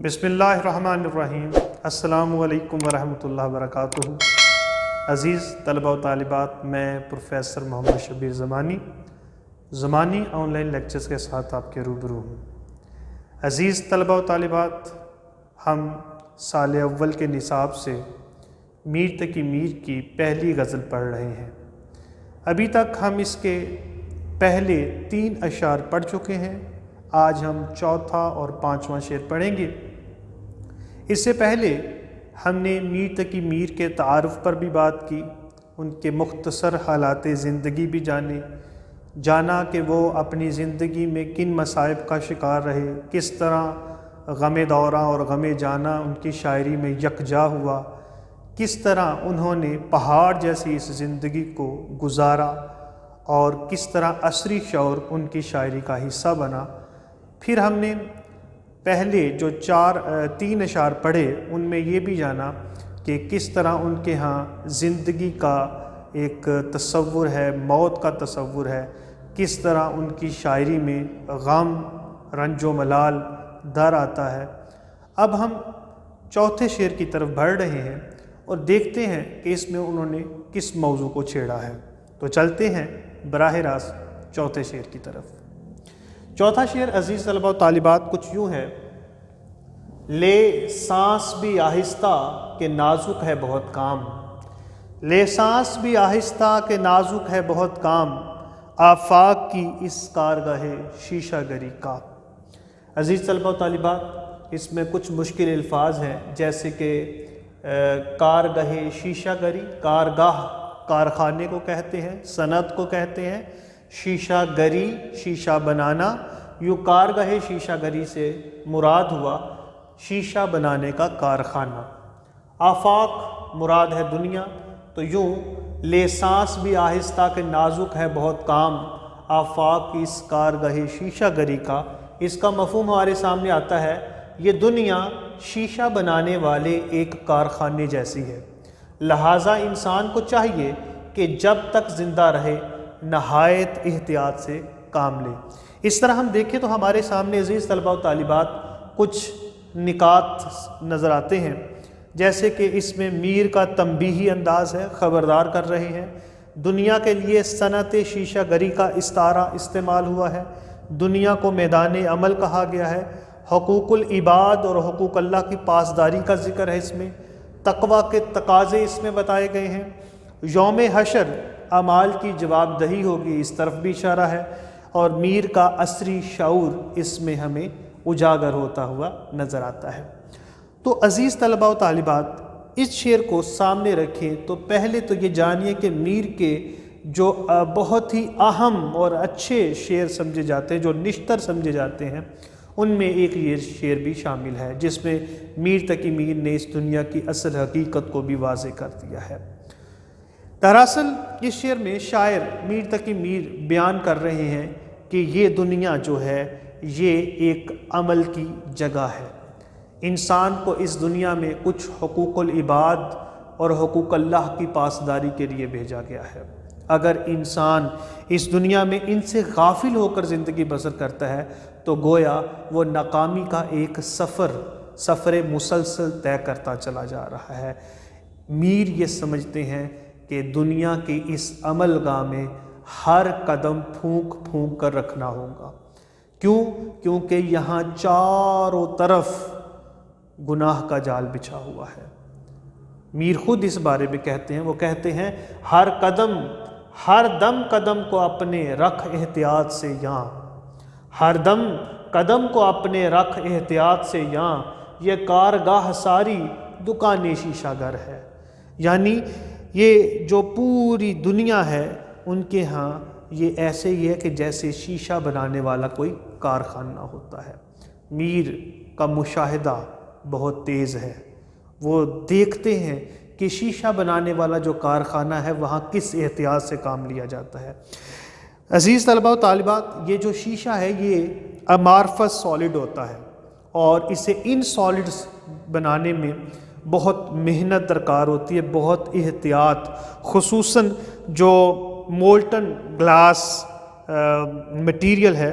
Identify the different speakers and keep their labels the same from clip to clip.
Speaker 1: بسم اللہ الرحمن الرحیم۔ السلام علیکم ورحمۃ اللہ وبرکاتہ۔ عزیز طلبہ و طالبات، میں پروفیسر محمد شبیر زمانی آن لائن لیکچرز کے ساتھ آپ کے روبرو ہوں۔ عزیز طلبہ و طالبات، ہم سال اول کے نصاب سے میر تقی میر کی پہلی غزل پڑھ رہے ہیں۔ ابھی تک ہم اس کے پہلے 3 اشعار پڑھ چکے ہیں۔ آج ہم چوتھا اور 5واں شعر پڑھیں گے۔ اس سے پہلے ہم نے میر تقی میر کے تعارف پر بھی بات کی، ان کے مختصر حالات زندگی بھی جانا کہ وہ اپنی زندگی میں کن مصائب کا شکار رہے، کس طرح غم دوراں اور غم جانا ان کی شاعری میں یکجا ہوا، کس طرح انہوں نے پہاڑ جیسی اس زندگی کو گزارا اور کس طرح عصری شعور ان کی شاعری کا حصہ بنا۔ پھر ہم نے پہلے جو 3 اشعار پڑھے ان میں یہ بھی جانا کہ کس طرح ان کے ہاں زندگی کا ایک تصور ہے، موت کا تصور ہے، کس طرح ان کی شاعری میں غم، رنج و ملال در آتا ہے۔ اب ہم چوتھے شعر کی طرف بڑھ رہے ہیں اور دیکھتے ہیں کہ اس میں انہوں نے کس موضوع کو چھیڑا ہے۔ تو چلتے ہیں براہ راست چوتھے شعر کی طرف۔ چوتھا شعر عزیز طلبہ و طالبات کچھ یوں ہے: لے سانس بھی آہستہ کہ نازک ہے بہت کام، لے سانس بھی آہستہ کہ نازک ہے بہت کام، آفاق کی اس کارگاہ شیشہ گری کا۔ عزیز طلبہ و طالبات، اس میں کچھ مشکل الفاظ ہیں، جیسے کہ کارگاہ شیشہ گری، کارگاہ کارخانے کو کہتے ہیں، صنعت کو کہتے ہیں، شیشہ گری شیشہ بنانا، یوں کارگاہ شیشہ گری سے مراد ہوا شیشہ بنانے کا کارخانہ۔ آفاق مراد ہے دنیا، تو یوں لے سانس بھی آہستہ کہ نازک ہے بہت کام، آفاق کی اس کارگاہ شیشہ گری کا۔ اس کا مفہوم ہمارے سامنے آتا ہے، یہ دنیا شیشہ بنانے والے ایک کارخانے جیسی ہے، لہٰذا انسان کو چاہیے کہ جب تک زندہ رہے نہایت احتیاط سے کام لے۔ اس طرح ہم دیکھیں تو ہمارے سامنے عزیز طلبہ و طالبات کچھ نکات نظر آتے ہیں، جیسے کہ اس میں میر کا تنبیہی انداز ہے، خبردار کر رہے ہیں۔ دنیا کے لیے صنعت شیشہ گری کا استعارہ استعمال ہوا ہے، دنیا کو میدان عمل کہا گیا ہے، حقوق العباد اور حقوق اللہ کی پاسداری کا ذکر ہے، اس میں تقویٰ کے تقاضے اس میں بتائے گئے ہیں، یوم حشر اعمال کی جواب دہی ہوگی، اس طرف بھی اشارہ ہے، اور میر کا عصری شعور اس میں ہمیں اجاگر ہوتا ہوا نظر آتا ہے۔ تو عزیز طلبہ و طالبات، اس شعر کو سامنے رکھیں تو پہلے تو یہ جانیے کہ میر کے جو بہت ہی اہم اور اچھے شعر سمجھے جاتے ہیں، جو نشتر سمجھے جاتے ہیں، ان میں ایک یہ شعر بھی شامل ہے جس میں میر تقی میر نے اس دنیا کی اصل حقیقت کو بھی واضح کر دیا ہے۔ دراصل اس شعر میں شاعر میر تقی میر بیان کر رہے ہیں کہ یہ دنیا جو ہے یہ ایک عمل کی جگہ ہے، انسان کو اس دنیا میں کچھ حقوق العباد اور حقوق اللہ کی پاسداری کے لیے بھیجا گیا ہے۔ اگر انسان اس دنیا میں ان سے غافل ہو کر زندگی بسر کرتا ہے تو گویا وہ ناکامی کا ایک سفر مسلسل طے کرتا چلا جا رہا ہے۔ میر یہ سمجھتے ہیں کہ دنیا کی اس عمل گاہ میں ہر قدم پھونک پھونک کر رکھنا ہوگا۔ کیونکہ یہاں چاروں طرف گناہ کا جال بچھا ہوا ہے۔ میر خود اس بارے میں کہتے ہیں، وہ کہتے ہیں ہر دم قدم کو اپنے رکھ احتیاط سے یاں، ہر دم قدم کو اپنے رکھ احتیاط سے یاں، یہ کارگاہ ساری دکان شیشہ گر ہے۔ یعنی یہ جو پوری دنیا ہے ان کے ہاں یہ ایسے ہی ہے کہ جیسے شیشہ بنانے والا کوئی کارخانہ ہوتا ہے۔ میر کا مشاہدہ بہت تیز ہے، وہ دیکھتے ہیں کہ شیشہ بنانے والا جو کارخانہ ہے وہاں کس احتیاط سے کام لیا جاتا ہے۔ عزیز طلبہ و طالبات، یہ جو شیشہ ہے یہ امارفس سالڈ ہوتا ہے اور اسے ان سالڈز بنانے میں بہت محنت درکار ہوتی ہے، بہت احتیاط، خصوصاً جو مولٹن گلاس مٹیریل ہے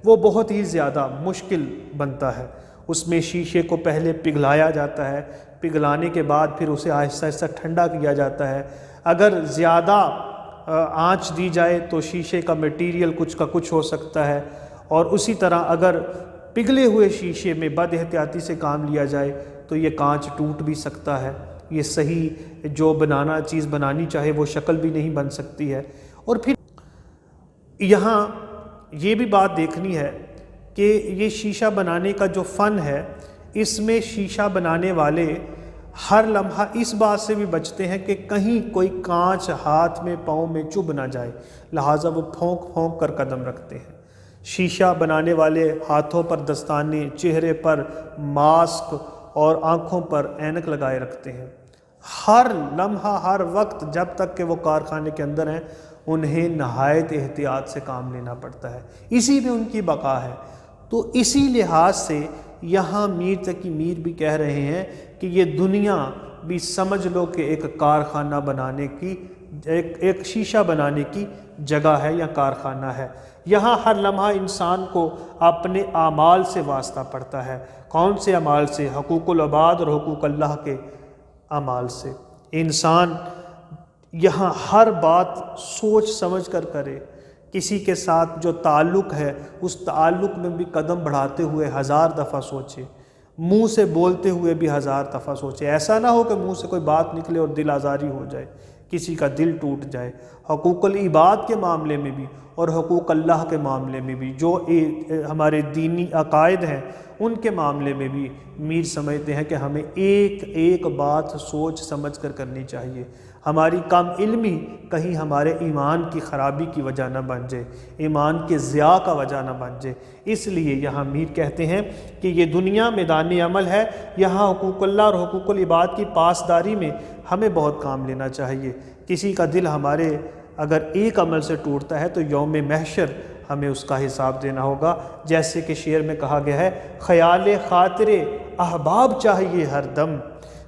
Speaker 1: وہ بہت ہی زیادہ مشکل بنتا ہے اس میں شیشے کو پہلے پگھلایا جاتا ہے، پگھلانے کے بعد پھر اسے آہستہ آہستہ ٹھنڈا کیا جاتا ہے۔ اگر زیادہ آنچ دی جائے تو شیشے کا میٹیریل کچھ کا کچھ ہو سکتا ہے، اور اسی طرح اگر پگھلے ہوئے شیشے میں بد احتیاطی سے کام لیا جائے تو یہ کانچ ٹوٹ بھی سکتا ہے، یہ صحیح جو چیز بنانی چاہے وہ شکل بھی نہیں بن سکتی ہے۔ اور پھر یہاں یہ بھی بات دیکھنی ہے کہ یہ شیشہ بنانے کا جو فن ہے، اس میں شیشہ بنانے والے ہر لمحہ اس بات سے بھی بچتے ہیں کہ کہیں کوئی کانچ ہاتھ میں پاؤں میں چبھ نہ جائے، لہٰذا وہ پھونک پھونک کر قدم رکھتے ہیں۔ شیشہ بنانے والے ہاتھوں پر دستانے، چہرے پر ماسک اور آنکھوں پر اینک لگائے رکھتے ہیں۔ ہر لمحہ، ہر وقت جب تک کہ وہ کارخانے کے اندر ہیں، انہیں نہایت احتیاط سے کام لینا پڑتا ہے، اسی میں ان کی بقا ہے۔ تو اسی لحاظ سے یہاں میر تقی میر بھی کہہ رہے ہیں کہ یہ دنیا بھی سمجھ لو کہ ایک کارخانہ بنانے کی، ایک شیشہ بنانے کی جگہ ہے یا کارخانہ ہے۔ یہاں ہر لمحہ انسان کو اپنے اعمال سے واسطہ پڑتا ہے۔ کون سے اعمال سے؟ حقوق العباد اور حقوق اللہ کے اعمال سے۔ انسان یہاں ہر بات سوچ سمجھ کر کرے، کسی کے ساتھ جو تعلق ہے اس تعلق میں بھی قدم بڑھاتے ہوئے 1000 دفعہ سوچے، منہ سے بولتے ہوئے بھی 1000 دفعہ سوچے۔ ایسا نہ ہو کہ منہ سے کوئی بات نکلے اور دل آزاری ہو جائے، کسی کا دل ٹوٹ جائے۔ حقوق العباد کے معاملے میں بھی اور حقوق اللہ کے معاملے میں بھی، جو ہمارے دینی عقائد ہیں ان کے معاملے میں بھی میر سمجھتے ہیں کہ ہمیں ایک ایک بات سوچ سمجھ کر کرنی چاہیے۔ ہماری کم علمی کہیں ہمارے ایمان کی خرابی کی وجہ نہ بن جائے، ایمان کے ضیاع کا وجہ نہ بن جائے۔ اس لیے یہاں میر کہتے ہیں کہ یہ دنیا میدان عمل ہے، یہاں حقوق اللہ اور حقوق العباد کی پاسداری میں ہمیں بہت کام لینا چاہیے۔ کسی کا دل ہمارے اگر ایک عمل سے ٹوٹتا ہے تو یوم محشر ہمیں اس کا حساب دینا ہوگا، جیسے کہ شعر میں کہا گیا ہے، خیال خاطر احباب چاہیے ہر دم،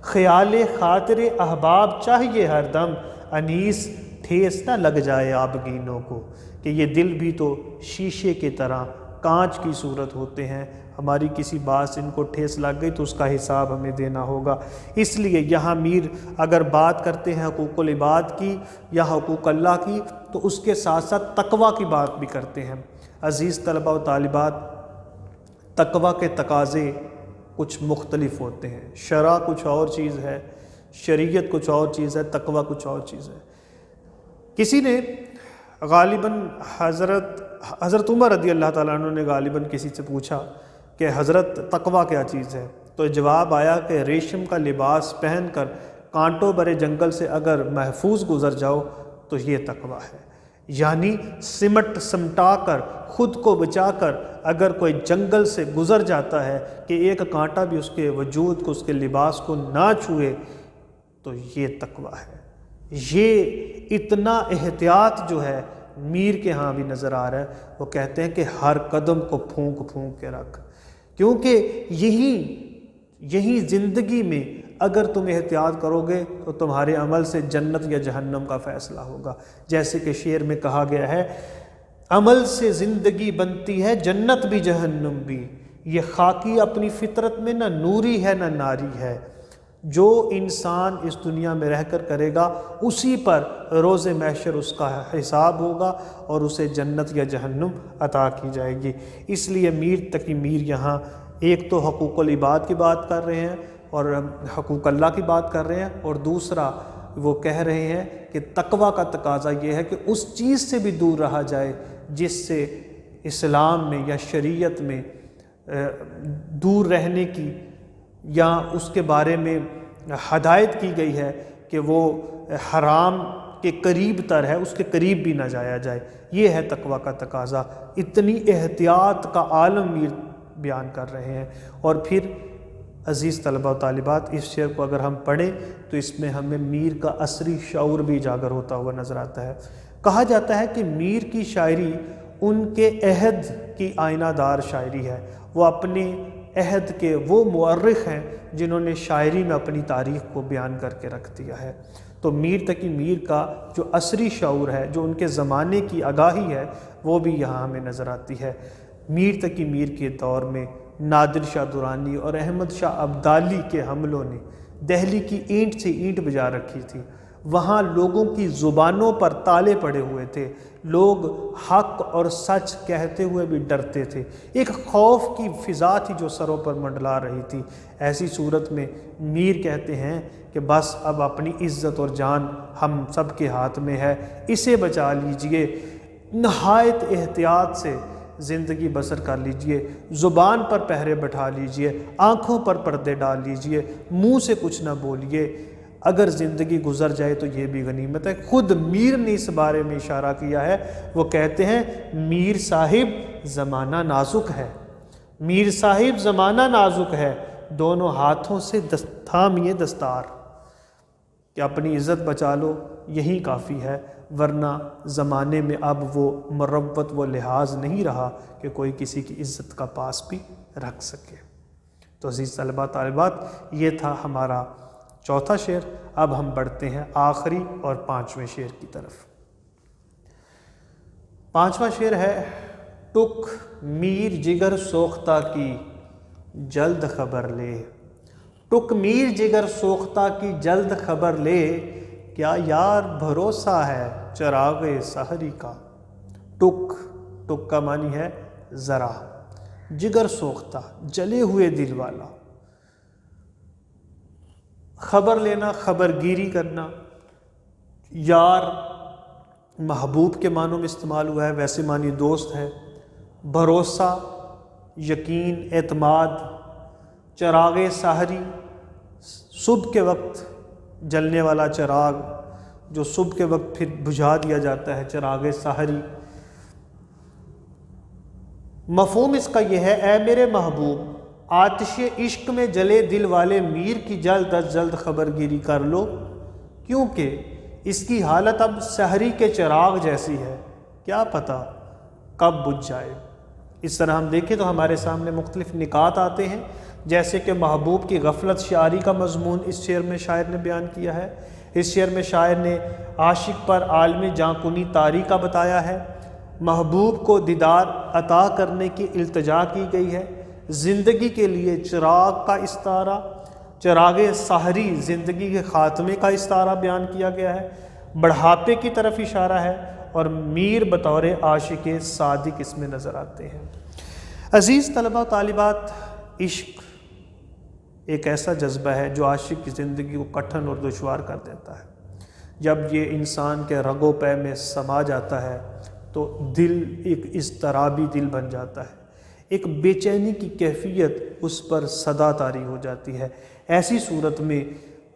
Speaker 1: خیال خاطر احباب چاہیے ہر دم، انیس ٹھیس نہ لگ جائے آبگینوں کو۔ کہ یہ دل بھی تو شیشے کی طرح کانچ کی صورت ہوتے ہیں، ہماری کسی بات سے ان کو ٹھیس لگ گئی تو اس کا حساب ہمیں دینا ہوگا۔ اس لیے یہاں میر اگر بات کرتے ہیں حقوق العباد کی یا حقوق اللہ کی تو اس کے ساتھ ساتھ تقوی کی بات بھی کرتے ہیں۔ عزیز طلبہ و طالبات، تقوی کے تقاضے کچھ مختلف ہوتے ہیں۔ شرع کچھ اور چیز ہے، شریعت کچھ اور چیز ہے، تقوی کچھ اور چیز ہے۔ کسی نے غالباً حضرت عمر رضی اللہ تعالیٰ عنہ نے غالباً کسی سے پوچھا کہ حضرت تقوی کیا چیز ہے؟ تو جواب آیا کہ ریشم کا لباس پہن کر کانٹوں بھرے جنگل سے اگر محفوظ گزر جاؤ تو یہ تقوی ہے۔ یعنی سمٹا کر خود کو بچا کر اگر کوئی جنگل سے گزر جاتا ہے کہ ایک کانٹا بھی اس کے وجود کو، اس کے لباس کو نہ چھوئے، تو یہ تقوی ہے۔ یہ اتنا احتیاط جو ہے میر کے ہاں بھی نظر آ رہا ہے۔ وہ کہتے ہیں کہ ہر قدم کو پھونک پھونک کے رکھ، کیونکہ یہی زندگی میں اگر تم احتیاط کرو گے تو تمہارے عمل سے جنت یا جہنم کا فیصلہ ہوگا۔ جیسے کہ شعر میں کہا گیا ہے، عمل سے زندگی بنتی ہے جنت بھی جہنم بھی، یہ خاکی اپنی فطرت میں نہ نوری ہے نہ ناری ہے۔ جو انسان اس دنیا میں رہ کر کرے گا اسی پر روز محشر اس کا حساب ہوگا اور اسے جنت یا جہنم عطا کی جائے گی۔ اس لیے میر تقی میر یہاں ایک تو حقوق العباد کی بات کر رہے ہیں اور حقوق اللہ کی بات کر رہے ہیں، اور دوسرا وہ کہہ رہے ہیں کہ تقوی کا تقاضا یہ ہے کہ اس چیز سے بھی دور رہا جائے جس سے اسلام میں یا شریعت میں دور رہنے کی یا اس کے بارے میں ہدایت کی گئی ہے کہ وہ حرام کے قریب تر ہے، اس کے قریب بھی نہ جایا جائے۔ یہ ہے تقوی کا تقاضا۔ اتنی احتیاط کا عالم میر بیان کر رہے ہیں۔ اور پھر عزیز طلبہ و طالبات، اس شعر کو اگر ہم پڑھیں تو اس میں ہمیں میر کا عصری شعور بھی اجاگر ہوتا ہوا نظر آتا ہے۔ کہا جاتا ہے کہ میر کی شاعری ان کے عہد کی آئینہ دار شاعری ہے۔ وہ اپنے عہد کے وہ مورخ ہیں جنہوں نے شاعری میں اپنی تاریخ کو بیان کر کے رکھ دیا ہے۔ تو میر تقی میر کا جو عصری شعور ہے، جو ان کے زمانے کی آگاہی ہے، وہ بھی یہاں ہمیں نظر آتی ہے۔ میر تقی میر کے دور میں نادر شاہ درانی اور احمد شاہ ابدالی کے حملوں نے دہلی کی اینٹ سے اینٹ بجا رکھی تھی۔ وہاں لوگوں کی زبانوں پر تالے پڑے ہوئے تھے، لوگ حق اور سچ کہتے ہوئے بھی ڈرتے تھے، ایک خوف کی فضا تھی جو سروں پر منڈلا رہی تھی۔ ایسی صورت میں میر کہتے ہیں کہ بس اب اپنی عزت اور جان ہم سب کے ہاتھ میں ہے، اسے بچا لیجئے، نہایت احتیاط سے زندگی بسر کر لیجئے، زبان پر پہرے بٹھا لیجئے، آنکھوں پر پردے ڈال لیجئے، منہ سے کچھ نہ بولیے، اگر زندگی گزر جائے تو یہ بھی غنیمت ہے۔ خود میر نے اس بارے میں اشارہ کیا ہے، وہ کہتے ہیں میر صاحب زمانہ نازک ہے، میر صاحب زمانہ نازک ہے، دونوں ہاتھوں سے تھامیے دستار، کہ اپنی عزت بچا لو، یہی کافی ہے، ورنہ زمانے میں اب وہ مروت و لحاظ نہیں رہا کہ کوئی کسی کی عزت کا پاس بھی رکھ سکے۔ تو عزیز طلباء طالبات، یہ تھا ہمارا چوتھا شعر۔ اب ہم بڑھتے ہیں آخری اور پانچویں شعر کی طرف۔ پانچواں شعر ہے، ٹک میر جگر سوختہ کی جلد خبر لے، ٹک میر جگر سوختہ کی جلد خبر لے، کیا یار بھروسہ ہے چراغ سحری کا۔ ٹک، ٹک کا معنی ہے ذرا، جگر سوختہ جلے ہوئے دل والا، خبر لینا، خبر گیری کرنا، یار محبوب کے معنوں میں استعمال ہوا ہے، ویسے معنی دوست ہے، بھروسہ، یقین، اعتماد، چراغ سحری، صبح کے وقت جلنے والا چراغ جو صبح کے وقت پھر بجھا دیا جاتا ہے، چراغ سحری۔ مفہوم اس کا یہ ہے، اے میرے محبوب، آتش عشق میں جلے دل والے میر کی جلد از جلد خبر گیری کر لو، کیونکہ اس کی حالت اب سحری کے چراغ جیسی ہے، کیا پتہ کب بجھ جائے۔ اس طرح ہم دیکھیں تو ہمارے سامنے مختلف نکات آتے ہیں، جیسے کہ محبوب کی غفلت شعاری کا مضمون اس شعر میں شاعر نے بیان کیا ہے۔ اس شعر میں شاعر نے عاشق پر عالم جاں کنی طاری کا بتایا ہے، محبوب کو دیدار عطا کرنے کی التجا کی گئی ہے، زندگی کے لیے چراغ کا استعارہ، چراغ سحری زندگی کے خاتمے کا استعارہ بیان کیا گیا ہے، بڑھاپے کی طرف اشارہ ہے، اور میر بطور عاشق صادق اس میں نظر آتے ہیں۔ عزیز طلباء طالبات، عشق ایک ایسا جذبہ ہے جو عاشق کی زندگی کو کٹھن اور دشوار کر دیتا ہے۔ جب یہ انسان کے رگ و پے میں سما جاتا ہے تو دل ایک اضطرابی دل بن جاتا ہے، ایک بے چینی کی کیفیت اس پر صدا طاری ہو جاتی ہے۔ ایسی صورت میں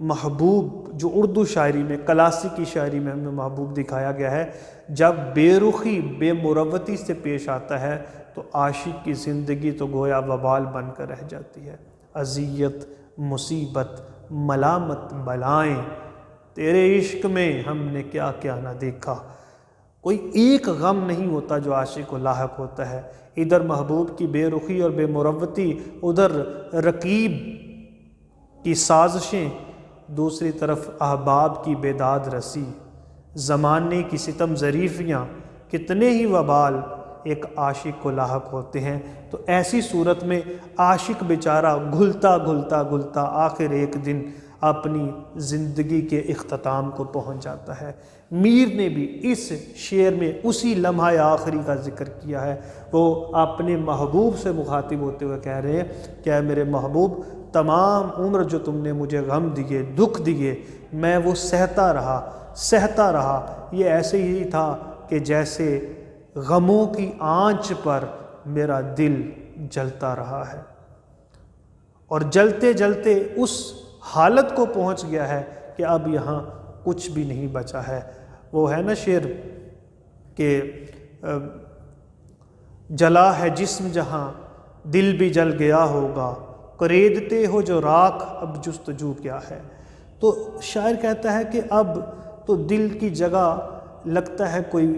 Speaker 1: محبوب جو اردو شاعری میں، کلاسیکی شاعری میں ہمیں محبوب دکھایا گیا ہے، جب بے رخی، بے مروتی سے پیش آتا ہے تو عاشق کی زندگی تو گویا وبال بن کر رہ جاتی ہے۔ اذیت، مصیبت، ملامت، بلائیں، تیرے عشق میں ہم نے کیا کیا نہ دیکھا، کوئی ایک غم نہیں ہوتا جو عاشق کو لاحق ہوتا ہے۔ ادھر محبوب کی بے رخی اور بے مروتی، ادھر رقیب کی سازشیں، دوسری طرف احباب کی بیداد رسی، زمانے کی ستم ظریفیاں، کتنے ہی وبال ایک عاشق کو لاحق ہوتے ہیں۔ تو ایسی صورت میں عاشق بیچارہ گھلتا گھلتا گھلتا آخر ایک دن اپنی زندگی کے اختتام کو پہنچ جاتا ہے۔ میر نے بھی اس شعر میں اسی لمحہ آخری کا ذکر کیا ہے، وہ اپنے محبوب سے مخاطب ہوتے ہوئے کہہ رہے ہیں کہ اے میرے محبوب، تمام عمر جو تم نے مجھے غم دیے، دکھ دیے، میں وہ سہتا رہا، یہ ایسے ہی تھا کہ جیسے غموں کی آنچ پر میرا دل جلتا رہا ہے، اور جلتے جلتے اس حالت کو پہنچ گیا ہے کہ اب یہاں کچھ بھی نہیں بچا ہے۔ وہ ہے نا شعر کہ جلا ہے جسم جہاں دل بھی جل گیا ہوگا، قریدتے ہو جو راکھ اب جستجو کیا ہے۔ تو شاعر کہتا ہے کہ اب تو دل کی جگہ لگتا ہے کوئی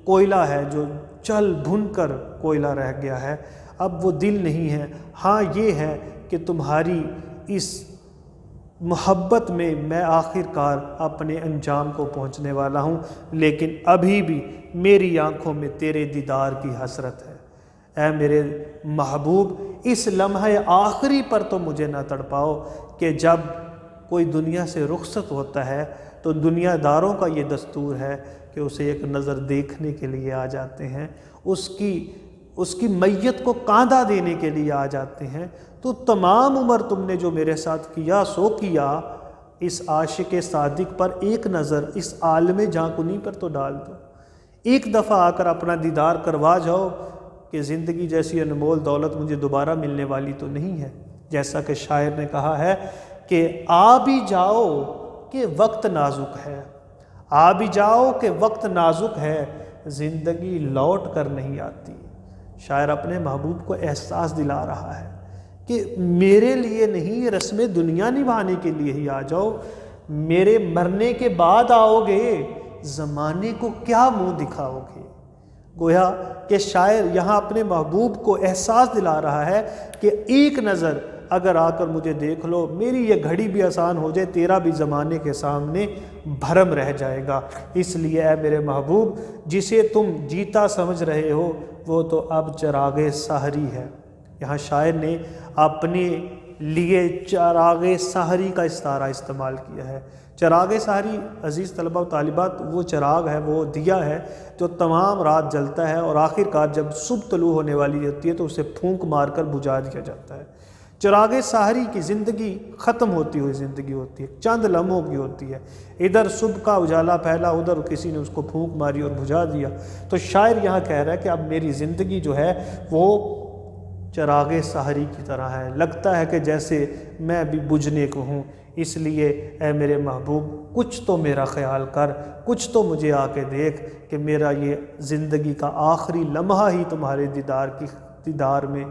Speaker 1: کوئلہ ہے جو چل بھن کر کوئلہ رہ گیا ہے، اب وہ دل نہیں ہے۔ ہاں یہ ہے کہ تمہاری اس محبت میں آخر کار اپنے انجام کو پہنچنے والا ہوں، لیکن ابھی بھی میری آنکھوں میں تیرے دیدار کی حسرت ہے۔ اے میرے محبوب اس لمحہ آخری پر تو مجھے نہ تڑپاؤ کہ جب کوئی دنیا سے رخصت ہوتا ہے تو دنیا داروں کا یہ دستور ہے کہ اسے ایک نظر دیکھنے کے لیے آ جاتے ہیں، اس کی میت کو کاندھا دینے کے لیے آ جاتے ہیں۔ تو تمام عمر تم نے جو میرے ساتھ کیا سو کیا، اس عاشق صادق پر ایک نظر اس عالم جاں کنی پر تو ڈال دو، ایک دفعہ آ کر اپنا دیدار کروا جاؤ کہ زندگی جیسی انمول دولت مجھے دوبارہ ملنے والی تو نہیں ہے۔ جیسا کہ شاعر نے کہا ہے کہ آ بھی جاؤ کہ وقت نازک ہے، آ بھی جاؤ کہ وقت نازک ہے، زندگی لوٹ کر نہیں آتی۔ شاعر اپنے محبوب کو احساس دلا رہا ہے کہ میرے لیے نہیں، یہ رسم دنیا نبھانے کے لیے ہی آ جاؤ، میرے مرنے کے بعد آؤ گے، زمانے کو کیا منہ دکھاؤ گے۔ گویا کہ شاعر یہاں اپنے محبوب کو احساس دلا رہا ہے کہ ایک نظر اگر آ کر مجھے دیکھ لو، میری یہ گھڑی بھی آسان ہو جائے، تیرا بھی زمانے کے سامنے بھرم رہ جائے گا۔ اس لیے اے میرے محبوب جسے تم جیتا سمجھ رہے ہو وہ تو اب چراغ سحری ہے۔ یہاں شاعر نے اپنے لیے چراغ سحری کا استعارہ استعمال کیا ہے۔ چراغ سحری عزیز طلبہ و طالبات وہ چراغ ہے، وہ دیا ہے جو تمام رات جلتا ہے اور آخر کار جب صبح طلوع ہونے والی ہوتی ہے تو اسے پھونک مار کر بجھا دیا جاتا ہے۔ چراغ سحری کی زندگی ختم ہوتی ہوئی زندگی ہوتی ہے، چند لمحوں کی ہوتی ہے، ادھر صبح کا اجالا پھیلا، ادھر کسی نے اس کو پھونک ماری اور بجھا دیا۔ تو شاعر یہاں کہہ رہا ہے کہ اب میری زندگی جو ہے وہ چراغ سحری کی طرح ہے، لگتا ہے کہ جیسے میں بھی بجھنے کو ہوں۔ اس لیے اے میرے محبوب کچھ تو میرا خیال کر، کچھ تو مجھے آ کے دیکھ کہ میرا یہ زندگی کا آخری لمحہ ہی تمہارے دیدار میں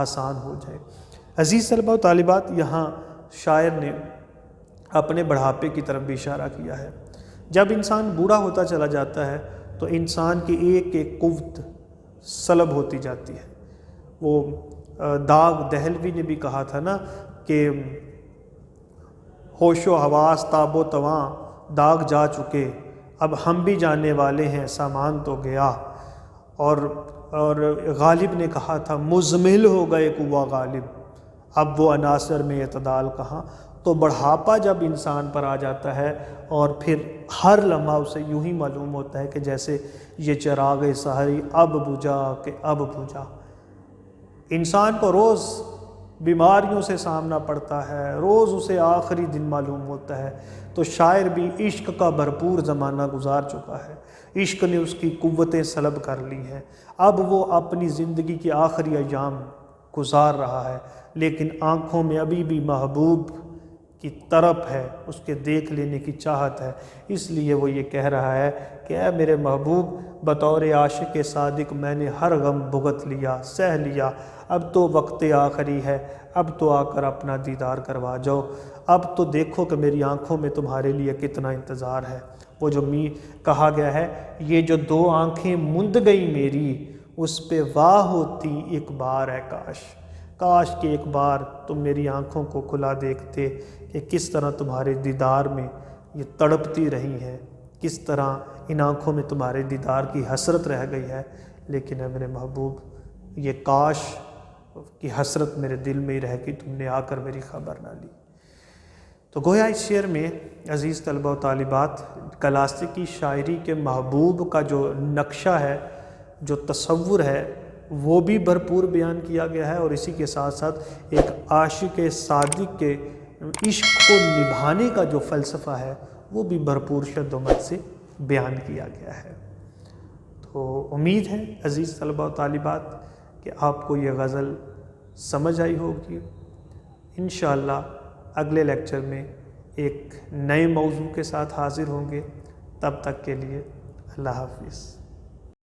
Speaker 1: آسان ہو جائے۔ عزیز طلبہ و طالبات، یہاں شاعر نے اپنے بڑھاپے کی طرف بھی اشارہ کیا ہے۔ جب انسان بوڑھا ہوتا چلا جاتا ہے تو انسان کی ایک ایک قوت سلب ہوتی جاتی ہے۔ وہ داغ دہلوی نے بھی کہا تھا نا کہ ہوش و حواس تاب و تواں داغ جا چکے، اب ہم بھی جانے والے ہیں سامان تو گیا۔ اور غالب نے کہا تھا مزمل ہو گئے قوہ غالب، اب وہ عناصر میں اعتدال کہاں۔ تو بڑھاپا جب انسان پر آ جاتا ہے اور پھر ہر لمحہ اسے یوں ہی معلوم ہوتا ہے کہ جیسے یہ چراغ سحری اب بجھا کہ اب بجھا۔ انسان کو روز بیماریوں سے سامنا پڑتا ہے، روز اسے آخری دن معلوم ہوتا ہے۔ تو شاعر بھی عشق کا بھرپور زمانہ گزار چکا ہے، عشق نے اس کی قوتیں سلب کر لی ہیں، اب وہ اپنی زندگی کی آخری ایام گزار رہا ہے، لیکن آنکھوں میں ابھی بھی محبوب کی طرف ہے، اس کے دیکھ لینے کی چاہت ہے۔ اس لیے وہ یہ کہہ رہا ہے کہ اے میرے محبوب بطور عاشق صادق میں نے ہر غم بھگت لیا، سہ لیا، اب تو وقت آخری ہے، اب تو آ کر اپنا دیدار کروا جاؤ، اب تو دیکھو کہ میری آنکھوں میں تمہارے لیے کتنا انتظار ہے۔ وہ جو کہا گیا ہے یہ جو دو آنکھیں مند گئی میری، اس پہ واہ ہوتی ایک بار ہے کاش، کاش کہ ایک بار تم میری آنکھوں کو کھلا دیکھتے کہ کس طرح تمہارے دیدار میں یہ تڑپتی رہی ہیں، کس طرح ان آنکھوں میں تمہارے دیدار کی حسرت رہ گئی ہے۔ لیکن اے میرے محبوب یہ کاش کی حسرت میرے دل میں ہی رہ گئی، تم نے آ کر میری خبر نہ لی۔ تو گویا اس شعر میں عزیز طلبہ و طالبات کلاسیکی شاعری کے محبوب کا جو نقشہ ہے، جو تصور ہے، وہ بھی بھرپور بیان کیا گیا ہے، اور اسی کے ساتھ ساتھ ایک عاشق صادق کے عشق کو نبھانے کا جو فلسفہ ہے وہ بھی بھرپور شد و مد سے بیان کیا گیا ہے۔ تو امید ہے عزیز طلبہ و طالبات کہ آپ کو یہ غزل سمجھ آئی ہوگی۔ انشاءاللہ اگلے لیکچر میں ایک نئے موضوع کے ساتھ حاضر ہوں گے، تب تک کے لیے اللہ حافظ۔